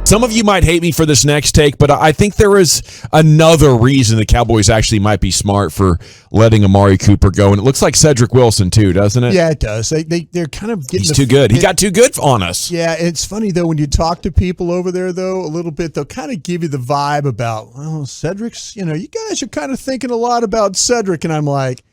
Some of you might hate me for this next take, but I think there is another reason the Cowboys actually might be smart for letting Amari Cooper go. And it looks like Cedrick Wilson, too, doesn't it? Yeah, it does. They're kind of getting... He's too good. He got too good on us. Yeah, it's funny, though, when you talk to people over there, though, a little bit, they'll kind of give you the vibe about, well, Cedric's, you guys are kind of thinking a lot about Cedrick. And I'm like...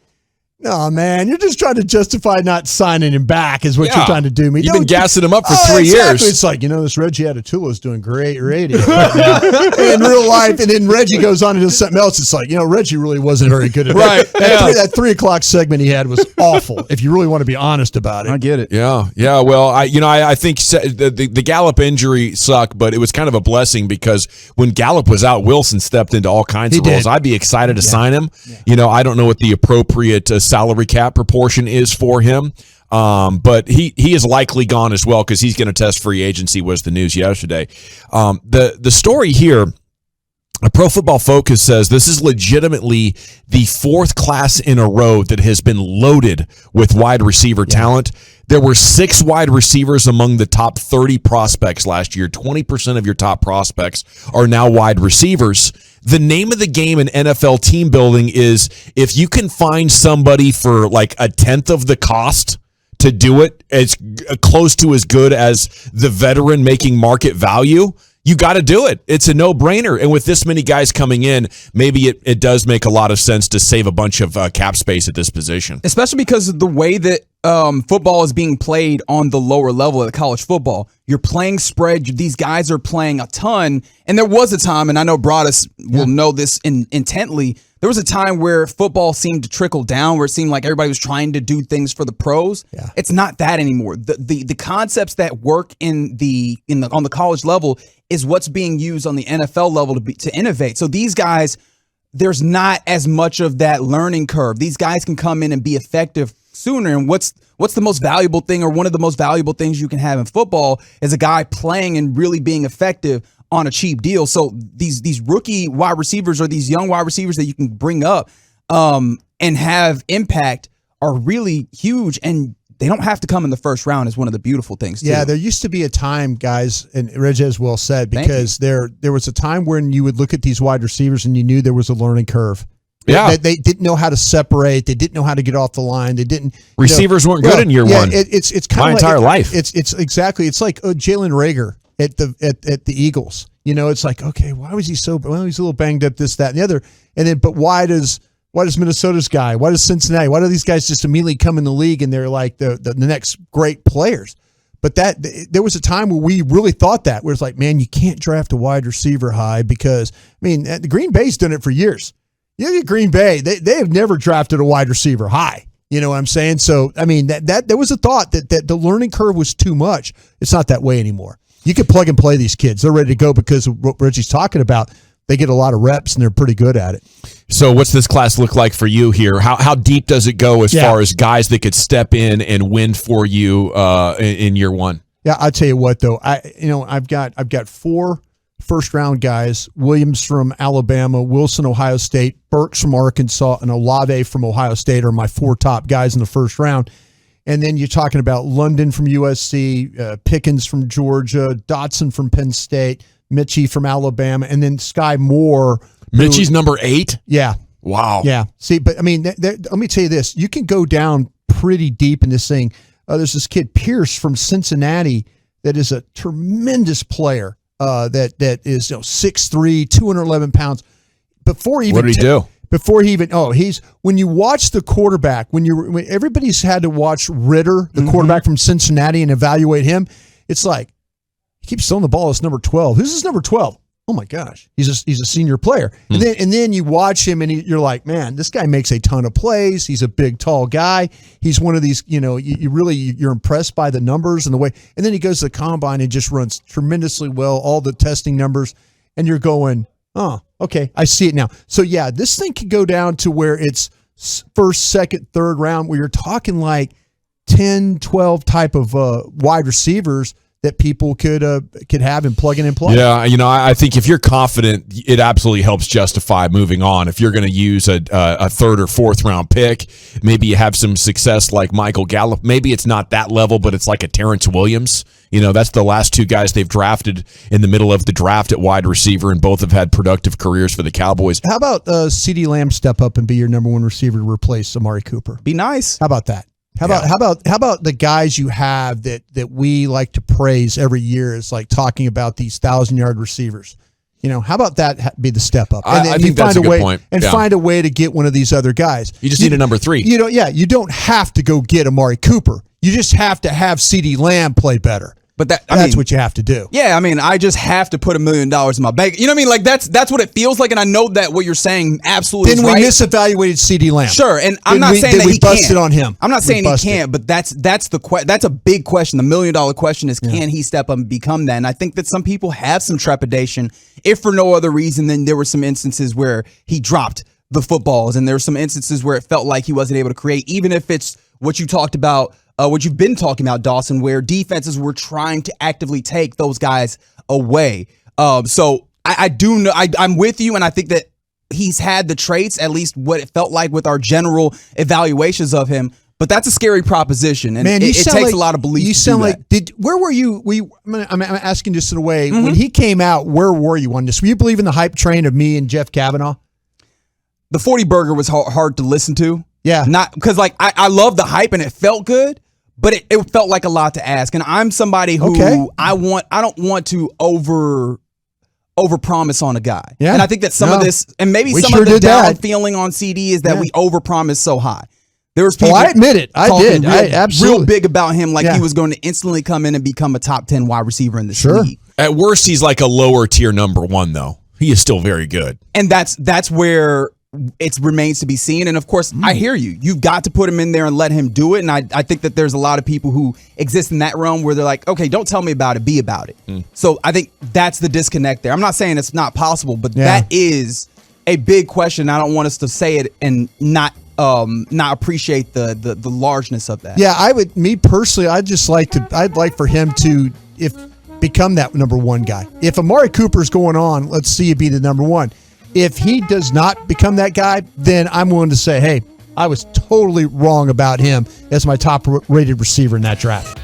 No, man, you're just trying to justify not signing him back is what you're trying to do. You've been gassing him up for 3 years. It's like, this Reggie Attitulo is doing great radio right now in real life. And then Reggie goes on and does something else. It's like, Reggie really wasn't very good at that. That 3 o'clock segment he had was awful, if you really want to be honest about it. I get it. Yeah. Well, I think the Gallup injury sucked, but it was kind of a blessing because when Gallup was out, Wilson stepped into all kinds of roles. I'd be excited to sign him. Yeah. I don't know what the appropriate salary cap proportion is for him. But he is likely gone as well because he's going to test free agency was the news yesterday. The story here, Pro Football Focus says this is legitimately the 4th class in a row that has been loaded with wide receiver talent. There were 6 wide receivers among the top 30 prospects last year. 20% of your top prospects are now wide receivers. The name of the game in NFL team building is if you can find somebody for like a tenth of the cost to do it, it's close to as good as the veteran making market value. You got to do it. It's a no-brainer. And with this many guys coming in, maybe it does make a lot of sense to save a bunch of cap space at this position. Especially because of the way that football is being played on the lower level of college football. You're playing spread. These guys are playing a ton. And there was a time, and I know Broadus will know this intently, there was a time where football seemed to trickle down, where it seemed like everybody was trying to do things for the pros. Yeah. It's not that anymore. The concepts that work on the college level is what's being used on the NFL level to innovate. So these guys, there's not as much of that learning curve. These guys can come in and be effective sooner. And what's the most valuable thing, or one of the most valuable things you can have in football, is a guy playing and really being effective on a cheap deal. So these rookie wide receivers, or these young wide receivers that you can bring up and have impact, are really huge, and they don't have to come in the first round is one of the beautiful things, too. Yeah, there used to be a time, guys, and Reggie as well said, because there was a time when you would look at these wide receivers and you knew there was a learning curve. Yeah. They didn't know how to separate. They didn't know how to get off the line. They didn't. Receivers weren't good in year one. It's kind my of entire life. It's exactly. It's like Jalen Reagor at the Eagles. It's like, okay, why was he so? Well, he's a little banged up. This, that, and the other. And then, but why does Minnesota's guy? Why does Cincinnati? Why do these guys just immediately come in the league and they're like the next great players? But there was a time where we really thought that, where it's like, man, you can't draft a wide receiver high because, the Green Bay's done it for years. You look at Green Bay, they have never drafted a wide receiver high. You know what I'm saying? So, that there was a thought that the learning curve was too much. It's not that way anymore. You can plug and play these kids. They're ready to go because of what Reggie's talking about. They get a lot of reps, and they're pretty good at it. So what's this class look like for you here? How deep does it go as far as guys that could step in and win for you in year one? Yeah, I'll tell you what, though. I've got 4 first-round guys: Williams from Alabama, Wilson, Ohio State, Burks from Arkansas, and Olave from Ohio State are my 4 top guys in the first round. And then you're talking about London from USC, Pickens from Georgia, Dawson from Penn State, Mitchie from Alabama, and then Sky Moore. Mitchie's number 8? Yeah. Wow. Yeah. See, but let me tell you this. You can go down pretty deep in this thing. There's this kid, Pierce from Cincinnati, that is a tremendous player that is 6'3", 211 pounds. Before even what did he do? Before he even when you watch the quarterback, when everybody's had to watch Ritter, the quarterback from Cincinnati, and evaluate him, it's like he keeps throwing the ball as number 12. Who's his number 12? Oh my gosh, he's a senior player. And then you watch him and you're like, man, this guy makes a ton of plays. He's a big, tall guy. He's one of these, you're impressed by the numbers and the way. And then he goes to the combine and just runs tremendously well, all the testing numbers, and you're going, oh, okay, I see it now. So yeah, this thing could go down to where it's first, second, third round, where you're talking like 10, 12 type of wide receivers that people could have and plug in and play. Yeah, I think if you're confident, it absolutely helps justify moving on. If you're going to use a third or fourth round pick, maybe you have some success like Michael Gallup. Maybe it's not that level, but it's like a Terrence Williams That's the last two guys they've drafted in the middle of the draft at wide receiver, and both have had productive careers for the Cowboys. How about CeeDee Lamb step up and be your number one receiver to replace Amari Cooper? Be nice. How about that? How about the guys you have that we like to praise every year? It's like talking about these 1,000-yard receivers. How about that be the step up? And I think that's a good point. And find a way to get one of these other guys. You just need a number 3. You don't have to go get Amari Cooper. You just have to have CeeDee Lamb play better. But that's what you have to do. Yeah, I just have to put $1 million in my bank. You know what I mean? Like that's what it feels like, and I know that what you're saying absolutely then is right. Then we misevaluated CeeDee Lamb. Sure, and I'm not saying that he busted can't. on him. I'm not saying he can't, but that's a big question. The $1 million question is, can he step up and become that? And I think that some people have some trepidation, if for no other reason than there were some instances where he dropped the footballs, and there were some instances where it felt like he wasn't able to create, even if it's what you talked about. What you've been talking about, Dawson, where defenses were trying to actively take those guys away. So I do know I'm with you, and I think that he's had the traits, at least what it felt like with our general evaluations of him. But that's a scary proposition, and it takes a lot of belief. You sound like where were you? I'm asking just in a way. When he came out, where were you on this? Were you believing the hype train of me and Jeff Kavanaugh? The 40 burger was hard to listen to. Yeah, not because I love the hype and it felt good. But it felt like a lot to ask, and I'm somebody who I don't want to over promise on a guy. Yeah. And I think that some of this, and maybe some of the down feeling on CD is that we over promise so high. There was people. I admit it. I did. I absolutely real big about him, like he was going to instantly come in and become a top 10 wide receiver in this league. At worst, he's like a lower tier number 1, though. He is still very good, and that's where it remains to be seen. And of course, I hear you. You've got to put him in there and let him do it. And I think that there's a lot of people who exist in that realm where they're like, okay, don't tell me about it, be about it. So I think that's the disconnect there. I'm not saying it's not possible, but that is a big question. I don't want us to say it and not appreciate the largeness of that. Yeah, me personally, I'd like for him to become that number 1 guy. If Amari Cooper's going on, let's see you be the number 1. If he does not become that guy, then I'm willing to say, hey, I was totally wrong about him as my top rated receiver in that draft.